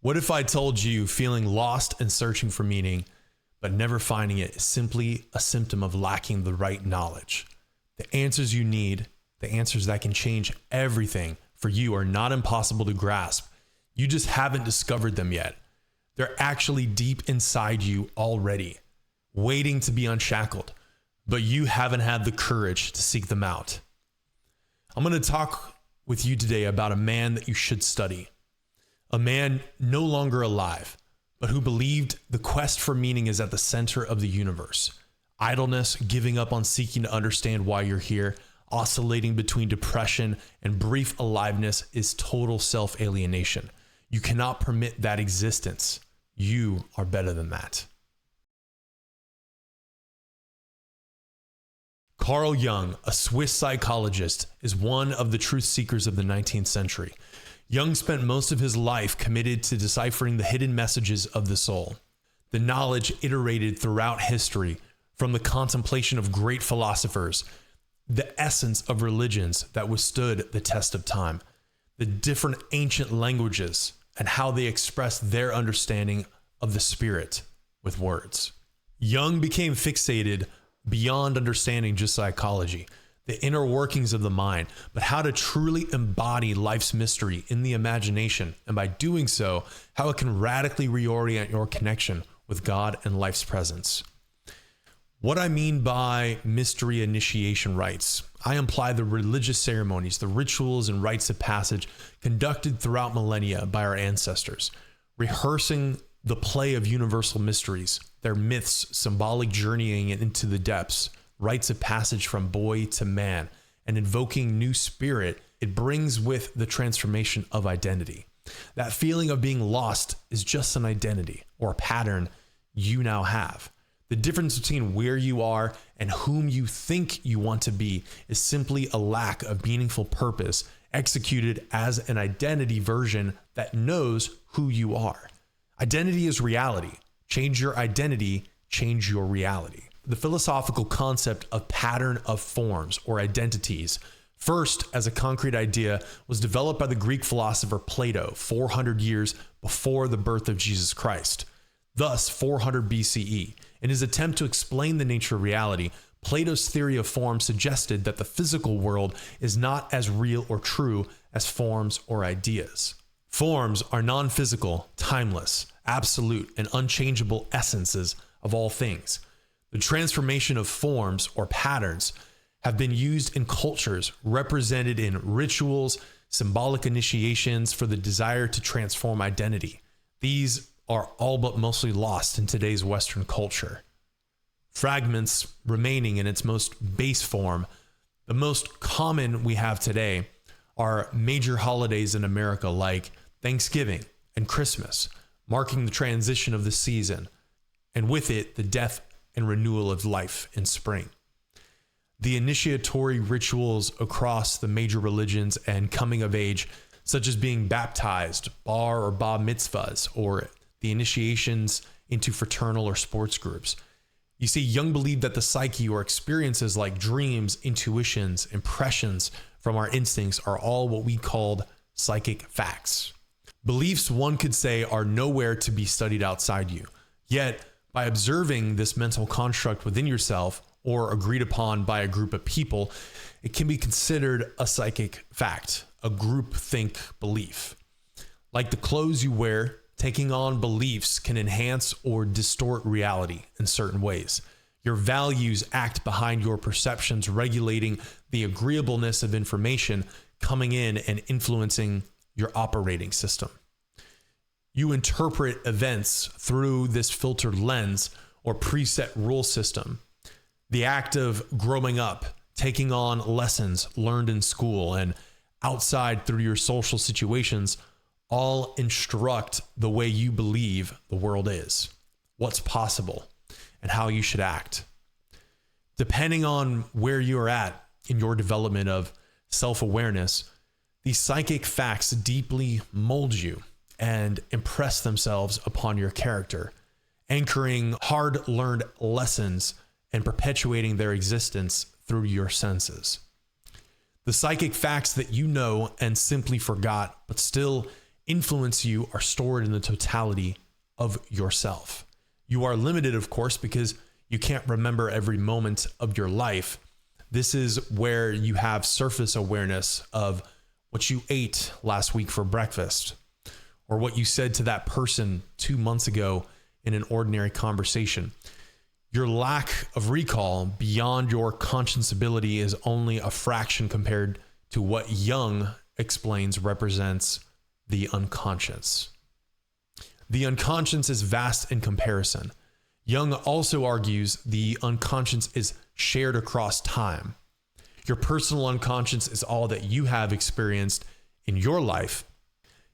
What if I told you feeling lost and searching for meaning, but never finding it is simply a symptom of lacking the right knowledge? The answers you need, the answers that can change everything for you, are not impossible to grasp. You just haven't discovered them yet. They're actually deep inside you already, waiting to be unshackled, but you haven't had the courage to seek them out. I'm going to talk with you today about a man that you should study. A man no longer alive, but who believed the quest for meaning is at the center of the universe. Idleness, giving up on seeking to understand why you're here, oscillating between depression and brief aliveness is total self-alienation. You cannot permit that existence. You are better than that. Carl Jung, a Swiss psychologist, is one of the truth seekers of the 19th century. Jung spent most of his life committed to deciphering the hidden messages of the soul. The knowledge iterated throughout history, from the contemplation of great philosophers, the essence of religions that withstood the test of time, the different ancient languages, and how they expressed their understanding of the spirit with words. Jung became fixated beyond understanding just psychology, the inner workings of the mind, but how to truly embody life's mystery in the imagination, and by doing so, how it can radically reorient your connection with God and life's presence. What I mean by mystery initiation rites, I imply the religious ceremonies, the rituals and rites of passage conducted throughout millennia by our ancestors, rehearsing the play of universal mysteries, their myths, symbolic journeying into the depths, rites of passage from boy to man, and invoking new spirit. It brings with the transformation of identity. That feeling of being lost is just an identity or a pattern you now have. The difference between where you are and whom you think you want to be is simply a lack of meaningful purpose executed as an identity version that knows who you are. Identity is reality. Change your identity, change your reality. The philosophical concept of pattern of forms or identities, first as a concrete idea, was developed by the Greek philosopher Plato 400 years before the birth of Jesus Christ, thus 400 BCE. In his attempt to explain the nature of reality, Plato's theory of form suggested that the physical world is not as real or true as forms or ideas. Forms are non-physical, timeless, absolute, and unchangeable essences of all things. The transformation of forms or patterns have been used in cultures represented in rituals, symbolic initiations for the desire to transform identity. These are all but mostly lost in today's Western culture. Fragments remaining in its most base form, the most common we have today are major holidays in America like Thanksgiving and Christmas, marking the transition of the season, and with it, the death and renewal of life in spring. The initiatory rituals across the major religions and coming of age, such as being baptized, bar or bar mitzvahs, or the initiations into fraternal or sports groups. You see, Jung believed that the psyche, or experiences like dreams, intuitions, impressions from our instincts, are all what we called psychic facts. Beliefs, one could say, are nowhere to be studied outside you. Yet, by observing this mental construct within yourself, or agreed upon by a group of people, it can be considered a psychic fact, a groupthink belief. Like the clothes you wear, taking on beliefs can enhance or distort reality in certain ways. Your values act behind your perceptions, regulating the agreeableness of information coming in and influencing your operating system. You interpret events through this filtered lens or preset rule system. The act of growing up, taking on lessons learned in school and outside through your social situations, all instruct the way you believe the world is, what's possible, and how you should act. Depending on where you're at in your development of self-awareness, these psychic facts deeply mold you and impress themselves upon your character, anchoring hard-learned lessons and perpetuating their existence through your senses. The psychic facts that you know and simply forgot, but still influence you are stored in the totality of yourself. You are limited, of course, because you can't remember every moment of your life. This is where you have surface awareness of what you ate last week for breakfast, or what you said to that person 2 months ago in an ordinary conversation. Your lack of recall beyond your conscious ability is only a fraction compared to what Jung explains represents the unconscious. The unconscious is vast in comparison. Jung also argues the unconscious is shared across time. Your personal unconscious is all that you have experienced in your life.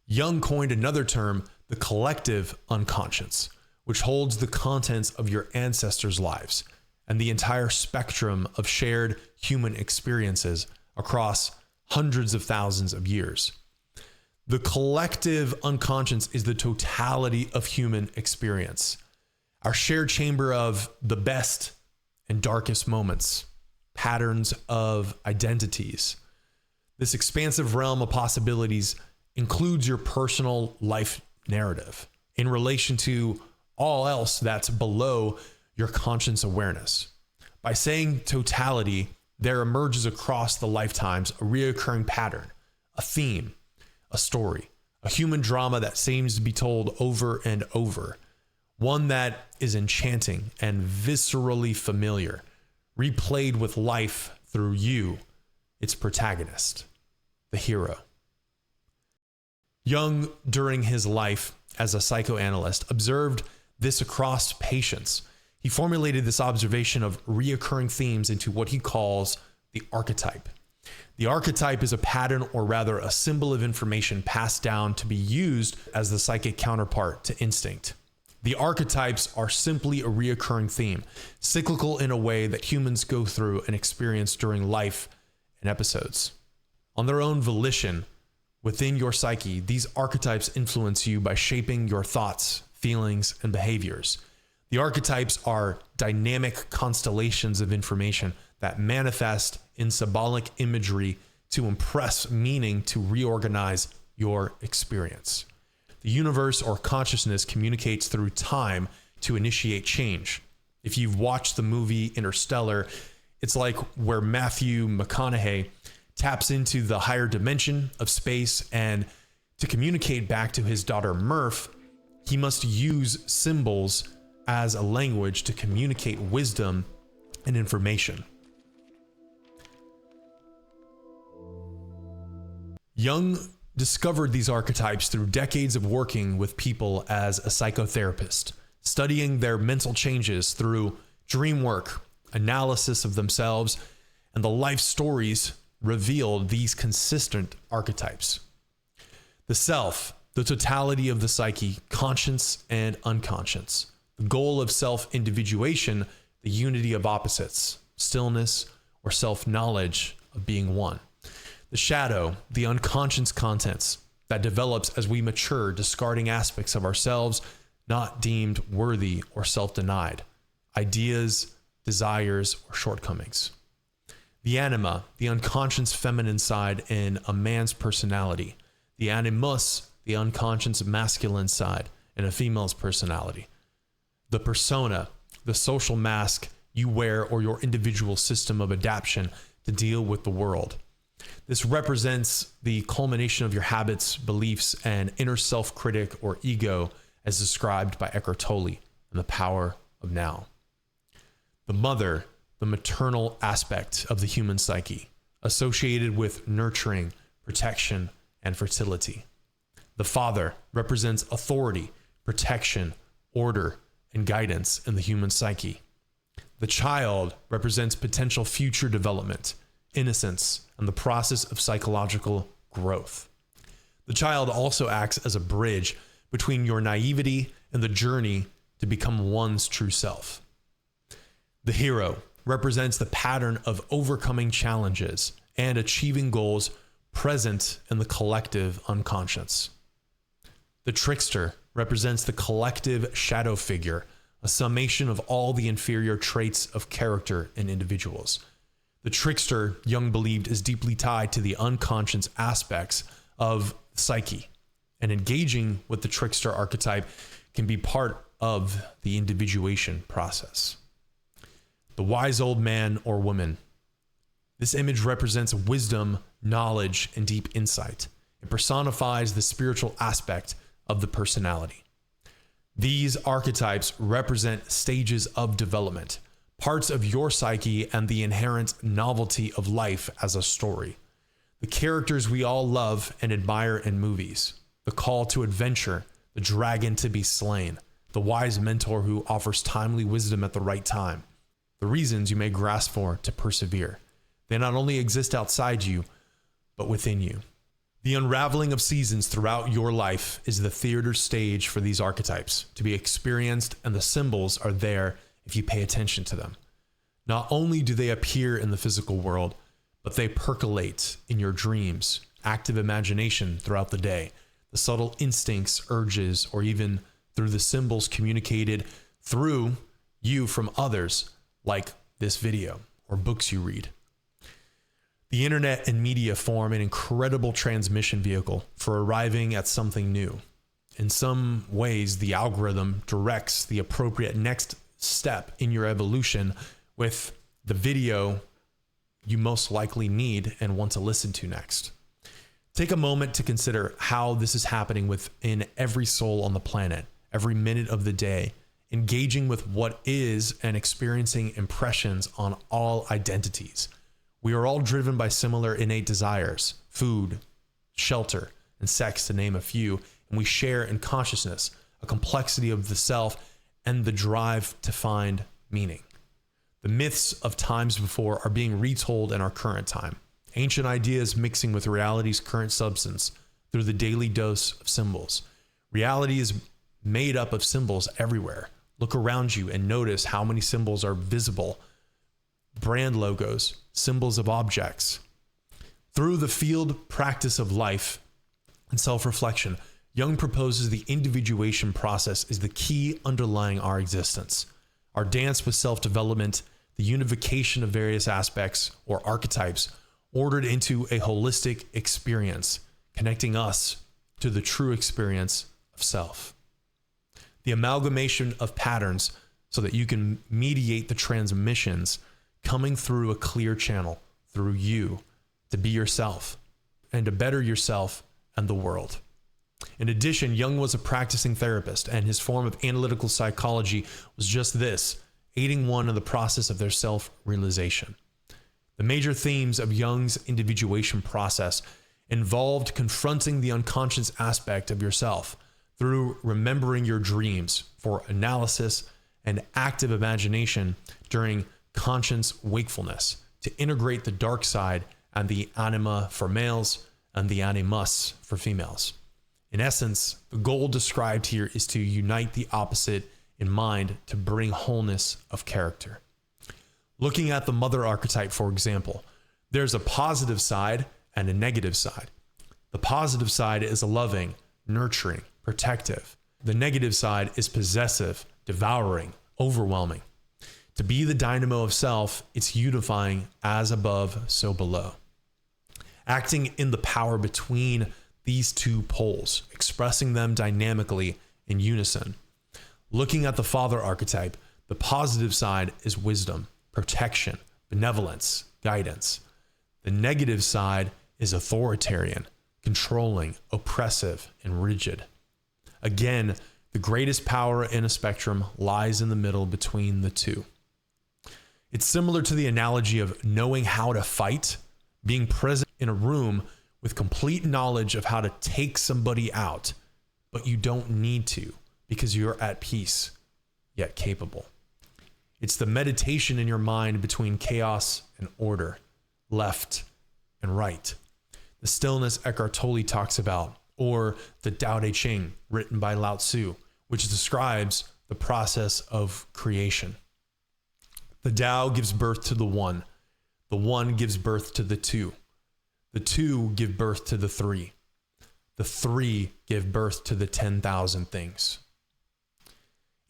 Jung coined another term, the collective unconscious, which holds the contents of your ancestors' lives and the entire spectrum of shared human experiences across hundreds of thousands of years. The collective unconscious is the totality of human experience, our shared chamber of the best and darkest moments, patterns of identities. This expansive realm of possibilities includes your personal life narrative in relation to all else that's below your conscious awareness. By saying totality, there emerges across the lifetimes a reoccurring pattern, a theme, a story, a human drama that seems to be told over and over, one that is enchanting and viscerally familiar, replayed with life through you, its protagonist, the hero. Jung, during his life as a psychoanalyst, observed this across patients. He formulated this observation of reoccurring themes into what he calls the archetype. The archetype is a pattern, or rather a symbol of information passed down to be used as the psychic counterpart to instinct. The archetypes are simply a reoccurring theme, cyclical in a way that humans go through and experience during life and episodes. On their own volition, within your psyche, these archetypes influence you by shaping your thoughts, feelings, and behaviors. The archetypes are dynamic constellations of information that manifest in symbolic imagery to impress meaning to reorganize your experience. The universe or consciousness communicates through time to initiate change. If you've watched the movie Interstellar, it's like where Matthew McConaughey taps into the higher dimension of space, and to communicate back to his daughter Murph, he must use symbols as a language to communicate wisdom and information. Jung discovered these archetypes through decades of working with people as a psychotherapist, studying their mental changes through dream work, analysis of themselves, and the life stories revealed these consistent archetypes. The self, the totality of the psyche, conscious and unconscious. The goal of self-individuation, the unity of opposites, stillness or self-knowledge of being one. The shadow, the unconscious contents that develops as we mature, discarding aspects of ourselves not deemed worthy or self-denied, ideas, desires, or shortcomings. The anima, the unconscious feminine side in a man's personality. The animus, the unconscious masculine side in a female's personality. The persona, the social mask you wear or your individual system of adaptation to deal with the world. This represents the culmination of your habits, beliefs, and inner self-critic or ego as described by Eckhart Tolle in The Power of Now. The mother, the maternal aspect of the human psyche, associated with nurturing, protection, and fertility. The father represents authority, protection, order, and guidance in the human psyche. The child represents potential future development, innocence, and the process of psychological growth. The child also acts as a bridge between your naivety and the journey to become one's true self. The hero represents the pattern of overcoming challenges and achieving goals present in the collective unconscious. The trickster represents the collective shadow figure, a summation of all the inferior traits of character in individuals. The trickster, Jung believed, is deeply tied to the unconscious aspects of psyche, And engaging with the trickster archetype can be part of the individuation process. The wise old man or woman. This image represents wisdom, knowledge, and deep insight. It personifies the spiritual aspect of the personality. These archetypes represent stages of development, parts of your psyche, and the inherent novelty of life as a story. The characters we all love and admire in movies, the call to adventure, the dragon to be slain, the wise mentor who offers timely wisdom at the right time, the reasons you may grasp for to persevere. They not only exist outside you, but within you. The unraveling of seasons throughout your life is the theater stage for these archetypes to be experienced, and the symbols are there if you pay attention to them. Not only do they appear in the physical world, but they percolate in your dreams, active imagination throughout the day, the subtle instincts, urges, or even through the symbols communicated through you from others, like this video or books you read. The internet and media form an incredible transmission vehicle for arriving at something new. In some ways, the algorithm directs the appropriate next step in your evolution with the video you most likely need and want to listen to next. Take a moment to consider how this is happening within every soul on the planet, every minute of the day, engaging with what is and experiencing impressions on all identities. We are all driven by similar innate desires, food, shelter, and sex, to name a few, and we share in consciousness a complexity of the self and the drive to find meaning. The myths of times before are being retold in our current time. Ancient ideas mixing with reality's current substance through the daily dose of symbols. Reality is made up of symbols everywhere. Look around you and notice how many symbols are visible. Brand logos, symbols of objects. Through the field practice of life and self-reflection, Jung proposes the individuation process is the key underlying our existence. Our dance with self-development, the unification of various aspects or archetypes, ordered into a holistic experience, connecting us to the true experience of self. The amalgamation of patterns so that you can mediate the transmissions coming through a clear channel, through you, to be yourself and to better yourself and the world. In addition, Jung was a practicing therapist, and his form of analytical psychology was just this, aiding one in the process of their self-realization. The major themes of Jung's individuation process involved confronting the unconscious aspect of yourself through remembering your dreams for analysis and active imagination during conscious wakefulness to integrate the dark side and the anima for males and the animus for females. In essence, the goal described here is to unite the opposite in mind to bring wholeness of character. Looking at the mother archetype, for example, there's a positive side and a negative side. The positive side is loving, nurturing, protective. The negative side is possessive, devouring, overwhelming. To be the dynamo of self, it's unifying as above, so below. Acting in the power between these two poles, expressing them dynamically in unison. Looking at the father archetype, the positive side is wisdom, protection, benevolence, guidance. The negative side is authoritarian, controlling, oppressive, and rigid. Again, the greatest power in a spectrum lies in the middle between the two. It's similar to the analogy of knowing how to fight, being present in a room with complete knowledge of how to take somebody out, but you don't need to because you're at peace, yet capable. It's the meditation in your mind between chaos and order, left and right. The stillness Eckhart Tolle talks about, or the Tao Te Ching written by Lao Tzu, which describes the process of creation. The Tao gives birth to the one gives birth to the two give birth to the three give birth to the 10,000 things.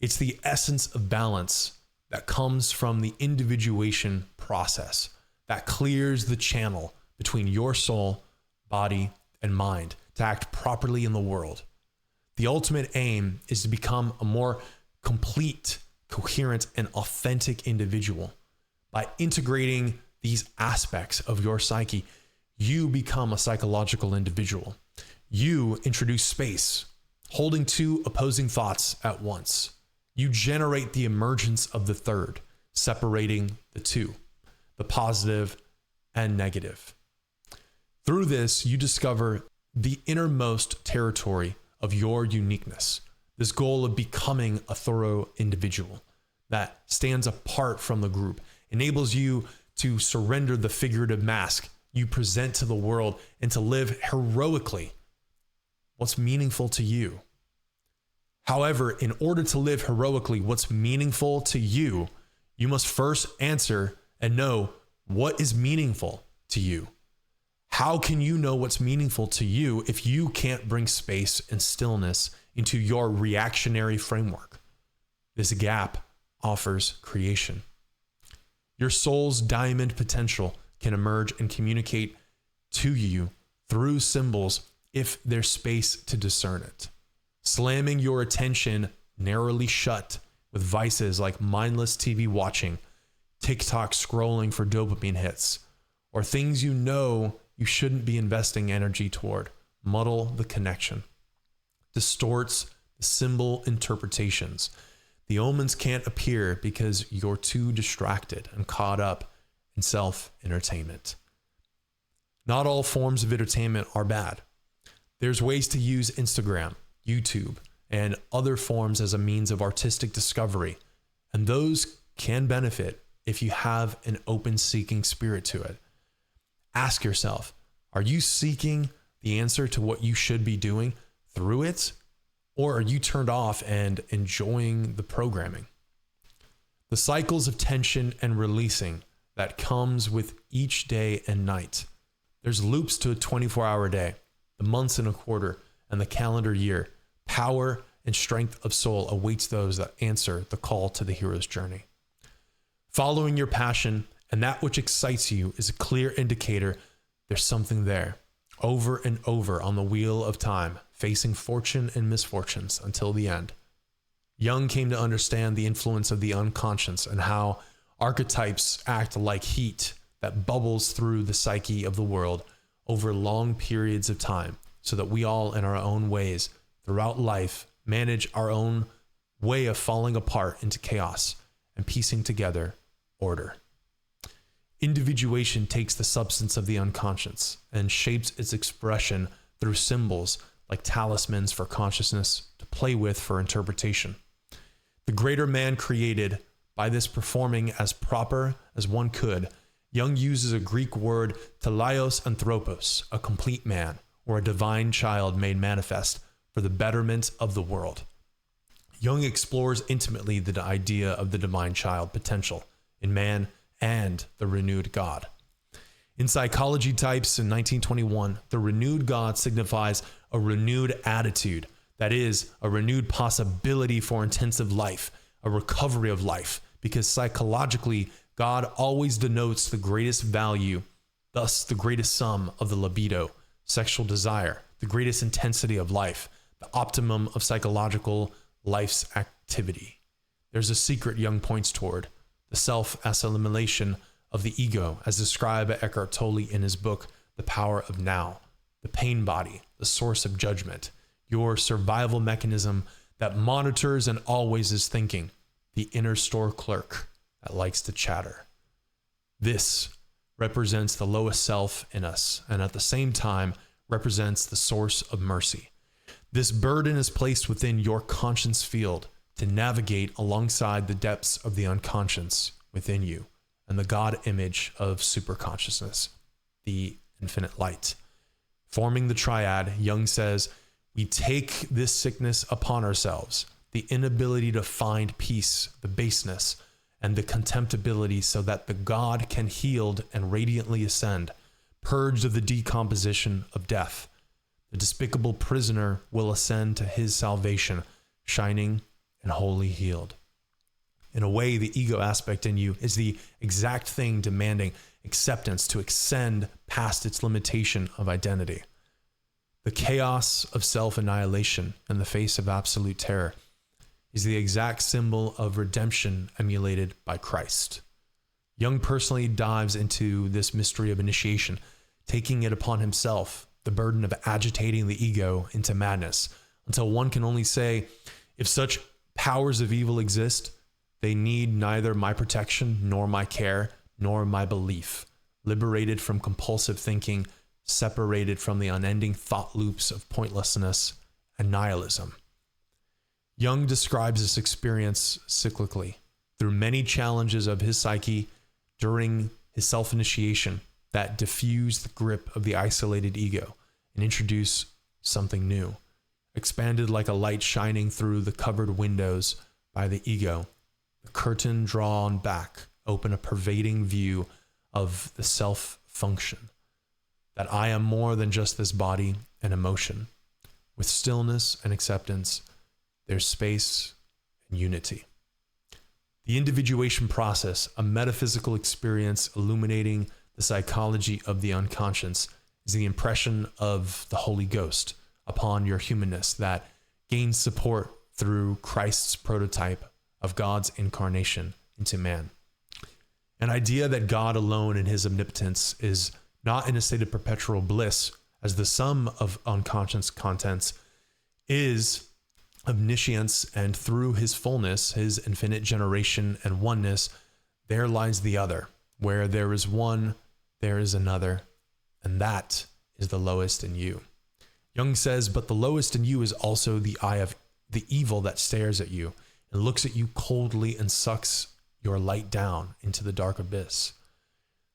It's the essence of balance that comes from the individuation process that clears the channel between your soul, body, and mind to act properly in the world. The ultimate aim is to become a more complete, coherent, and authentic individual. By integrating these aspects of your psyche, you become a psychological individual. You introduce space, holding two opposing thoughts at once. You generate the emergence of the third, separating the two, the positive and negative. Through this, you discover the innermost territory of your uniqueness, this goal of becoming a thorough individual that stands apart from the group, enables you to surrender the figurative mask you present to the world and to live heroically what's meaningful to you. However, in order to live heroically what's meaningful to you, you must first answer and know what is meaningful to you. How can you know what's meaningful to you if you can't bring space and stillness into your reactionary framework? This gap offers creation. Your soul's diamond potential can emerge and communicate to you through symbols if there's space to discern it. Slamming your attention narrowly shut with vices like mindless TV watching, TikTok scrolling for dopamine hits, or things you know you shouldn't be investing energy toward, muddle the connection, distorts the symbol interpretations. The omens can't appear because you're too distracted and caught up in self-entertainment. Not all forms of entertainment are bad. There's ways to use Instagram, YouTube, and other forms as a means of artistic discovery, and those can benefit if you have an open seeking spirit to it. Ask yourself, are you seeking the answer to what you should be doing through it? Or are you turned off and enjoying the programming? The cycles of tension and releasing that comes with each day and night. There's loops to a 24-hour day, the months in a quarter, and the calendar year. Power and strength of soul awaits those that answer the call to the hero's journey. Following your passion and that which excites you is a clear indicator there's something there, over and over on the wheel of time, facing fortune and misfortunes until the end. Jung came to understand the influence of the unconscious and how archetypes act like heat that bubbles through the psyche of the world over long periods of time, so that we all, in our own ways, throughout life, manage our own way of falling apart into chaos and piecing together order. Individuation takes the substance of the unconscious and shapes its expression through symbols like talismans for consciousness to play with for interpretation. The greater man created by this performing as proper as one could, Jung uses a Greek word teleios anthropos, a complete man, or a divine child made manifest for the betterment of the world. Jung explores intimately the idea of the divine child potential in man and the renewed God. In Psychology Types in 1921, the renewed God signifies a renewed attitude, that is, a renewed possibility for intensive life, a recovery of life, because psychologically, God always denotes the greatest value, thus the greatest sum of the libido, sexual desire, the greatest intensity of life, the optimum of psychological life's activity. There's a secret Jung points toward, the self-assimilation of the ego, as described by Eckhart Tolle in his book, The Power of Now, the pain body, the source of judgment, your survival mechanism that monitors and always is thinking, the inner store clerk that likes to chatter. This represents the lowest self in us, and at the same time represents the source of mercy. This burden is placed within your conscience field to navigate alongside the depths of the unconscious within you and the God image of superconsciousness, the infinite light. Forming the triad, Jung says, we take this sickness upon ourselves, the inability to find peace, the baseness, and the contemptibility, so that the God can healed and radiantly ascend, purged of the decomposition of death. The despicable prisoner will ascend to his salvation, shining and wholly healed. In a way, the ego aspect in you is the exact thing demanding acceptance to ascend past its limitation of identity. The chaos of self-annihilation in the face of absolute terror is the exact symbol of redemption emulated by Christ. Jung personally dives into this mystery of initiation, taking it upon himself the burden of agitating the ego into madness, until one can only say, if such powers of evil exist, they need neither my protection, nor my care, nor my belief. Liberated from compulsive thinking, separated from the unending thought loops of pointlessness and nihilism. Jung describes this experience cyclically through many challenges of his psyche during his self-initiation that diffuse the grip of the isolated ego and introduce something new, expanded like a light shining through the covered windows by the ego. The curtain drawn back open a pervading view of the self-function, that I am more than just this body and emotion. With stillness and acceptance, there's space and unity. The individuation process, a metaphysical experience illuminating the psychology of the unconscious, is the impression of the Holy Ghost upon your humanness that gains support through Christ's prototype of God's incarnation into man. An idea that God alone in his omnipotence is not in a state of perpetual bliss, as the sum of unconscious contents is omniscience, and through his fullness, his infinite generation and oneness, there lies the other. Where there is one, there is another, and that is the lowest in you. Jung says, but the lowest in you is also the eye of the evil that stares at you and looks at you coldly and sucks your light down into the dark abyss.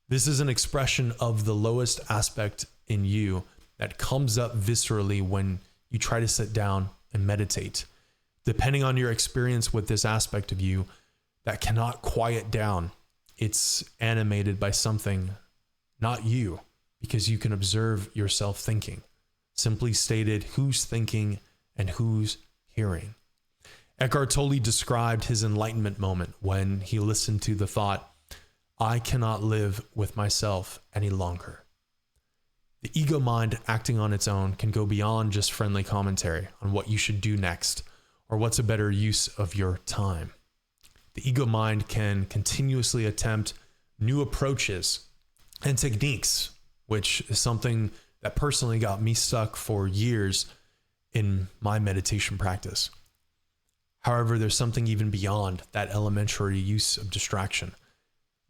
This is an expression of the lowest aspect in you that comes up viscerally when you try to sit down and meditate. Depending on your experience with this aspect of you that cannot quiet down, it's animated by something, not you, because you can observe yourself thinking. Simply stated, who's thinking and who's hearing. Eckhart Tolle described his enlightenment moment when he listened to the thought, I cannot live with myself any longer. The ego mind acting on its own can go beyond just friendly commentary on what you should do next or what's a better use of your time. The ego mind can continuously attempt new approaches and techniques, which is something that personally got me stuck for years in my meditation practice. However, there's something even beyond that elementary use of distraction.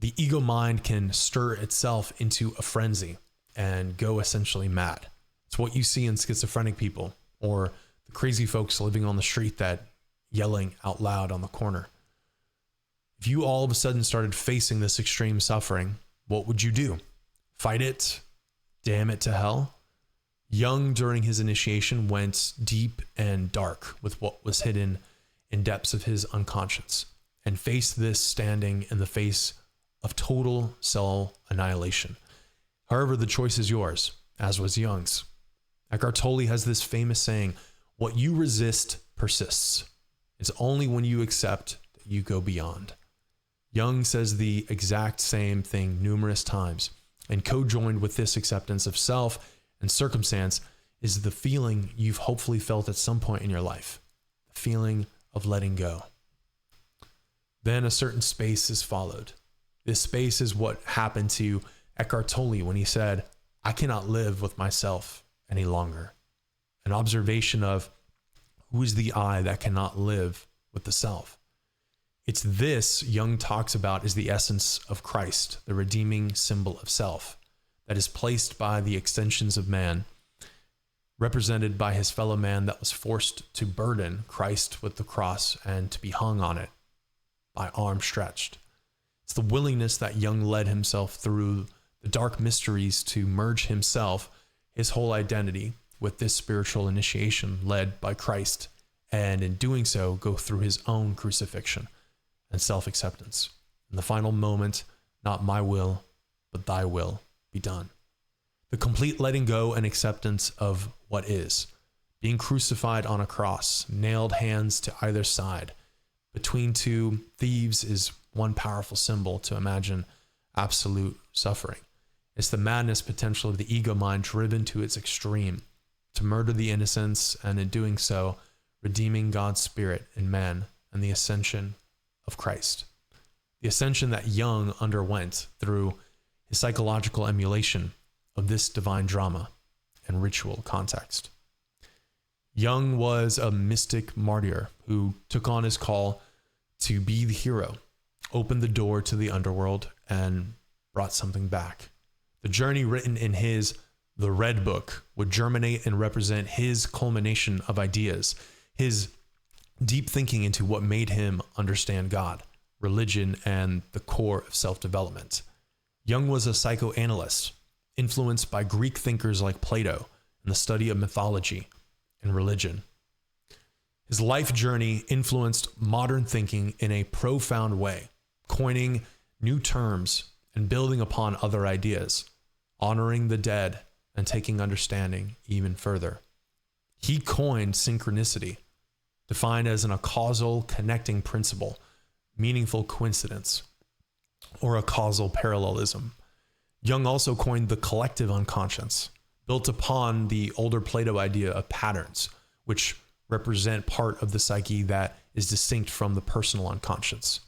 The ego mind can stir itself into a frenzy and go essentially mad. It's what you see in schizophrenic people or the crazy folks living on the street that yelling out loud on the corner. If you all of a sudden started facing this extreme suffering, what would you do? Fight it? Damn it to hell? Jung, during his initiation, went deep and dark with what was hidden in depths of his unconscious and faced this standing in the face of total cell annihilation. However, the choice is yours, as was Jung's. Eckhart Tolle has this famous saying, what you resist persists. It's only when you accept that you go beyond. Jung says the exact same thing numerous times, and co-joined with this acceptance of self and circumstance is the feeling you've hopefully felt at some point in your life, the feeling of letting go. Then a certain space is followed. This space is what happened to Eckhart Tolle when he said, I cannot live with myself any longer. An observation of who is the I that cannot live with the self. It's this Jung talks about as the essence of Christ, the redeeming symbol of self that is placed by the extensions of man, represented by his fellow man that was forced to burden Christ with the cross and to be hung on it by arms stretched. It's the willingness that Jung led himself through the dark mysteries to merge himself, his whole identity, with this spiritual initiation led by Christ, and in doing so, go through his own crucifixion and self-acceptance. In the final moment, not my will, but thy will be done. The complete letting go and acceptance of what is. Being crucified on a cross, nailed hands to either side. Between two thieves is one powerful symbol to imagine absolute suffering. It's the madness potential of the ego mind driven to its extreme, to murder the innocents, and in doing so, redeeming God's spirit in man and the ascension of Christ. The ascension that Jung underwent through his psychological emulation of this divine drama and ritual context. Jung was a mystic martyr who took on his call to be the hero, opened the door to the underworld, and brought something back. The journey written in his The Red Book would germinate and represent his culmination of ideas, his deep thinking into what made him understand God, religion, and the core of self-development. Jung was a psychoanalyst, influenced by Greek thinkers like Plato and the study of mythology and religion. His life journey influenced modern thinking in a profound way, coining new terms and building upon other ideas, honoring the dead and taking understanding even further. He coined synchronicity, defined as a causal connecting principle, meaningful coincidence, or a causal parallelism. Jung also coined the collective unconscious, built upon the older Plato idea of patterns, which represent part of the psyche that is distinct from the personal unconscious.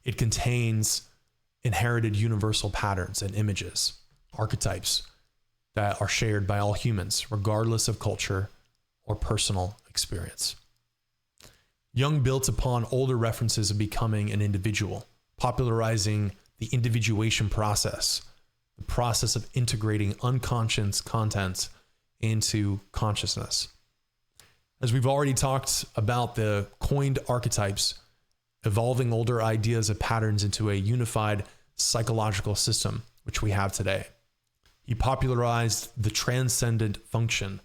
It contains inherited universal patterns and images, archetypes that are shared by all humans, regardless of culture or personal experience. Jung built upon older references of becoming an individual, popularizing the individuation process, the process of integrating unconscious content into consciousness. As we've already talked about the coined archetypes, evolving older ideas of patterns into a unified psychological system, which we have today. He popularized the transcendent function,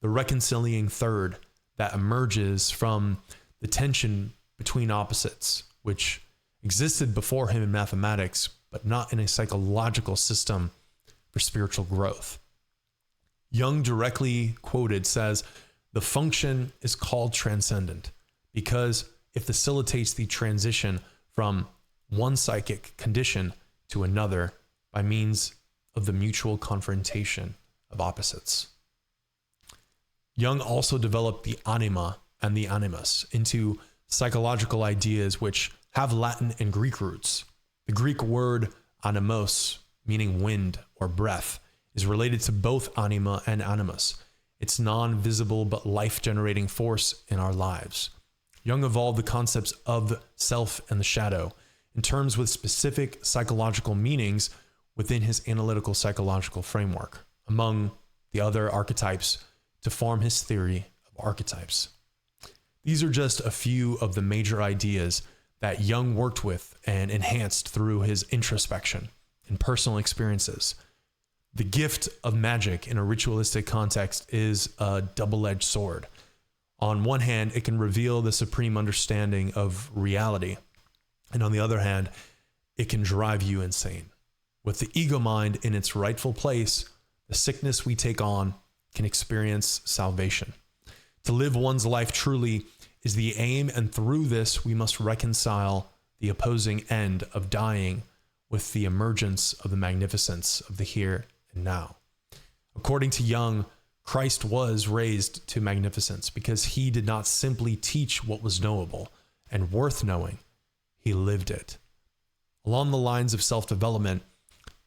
the reconciling third that emerges from the tension between opposites, which existed before him in mathematics, but not in a psychological system for spiritual growth. Jung directly quoted says, "The function is called transcendent because it facilitates the transition from one psychic condition to another by means of the mutual confrontation of opposites." Jung also developed the anima and the animus into psychological ideas which have Latin and Greek roots. The Greek word animos, meaning wind or breath, is related to both anima and animus. It's non-visible but life-generating force in our lives. Jung evolved the concepts of the self and the shadow in terms with specific psychological meanings within his analytical psychological framework, among the other archetypes, to form his theory of archetypes. These are just a few of the major ideas that Jung worked with and enhanced through his introspection and personal experiences. The gift of magic in a ritualistic context is a double-edged sword. On one hand, it can reveal the supreme understanding of reality. And on the other hand, it can drive you insane. With the ego mind in its rightful place, the sickness we take on can experience salvation. To live one's life truly is the aim, and through this, we must reconcile the opposing end of dying with the emergence of the magnificence of the here and now. According to Jung, Christ was raised to magnificence because he did not simply teach what was knowable and worth knowing, he lived it. Along the lines of self-development,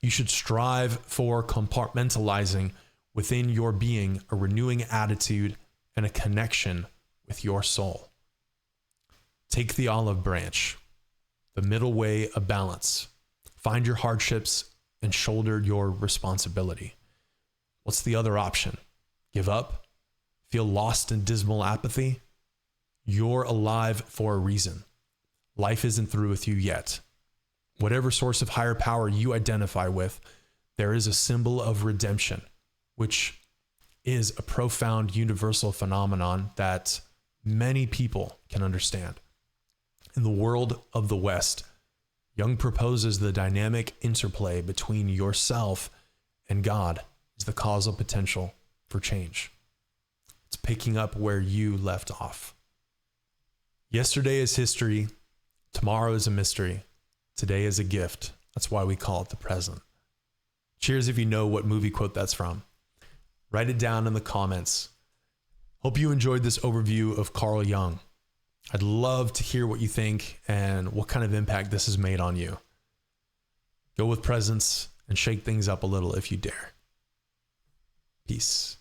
you should strive for compartmentalizing within your being a renewing attitude and a connection with your soul. Take the olive branch, the middle way of balance. Find your hardships and shoulder your responsibility. What's the other option? Give up? Feel lost in dismal apathy? You're alive for a reason. Life isn't through with you yet. Whatever source of higher power you identify with, there is a symbol of redemption, which is a profound universal phenomenon that many people can understand. In the world of the West, Jung proposes the dynamic interplay between yourself and God is the causal potential for change. It's picking up where you left off. Yesterday is history. Tomorrow is a mystery. Today is a gift. That's why we call it the present. Cheers if you know what movie quote that's from. Write it down in the comments. Hope you enjoyed this overview of Carl Jung. I'd love to hear what you think and what kind of impact this has made on you. Go with presence and shake things up a little if you dare. Peace.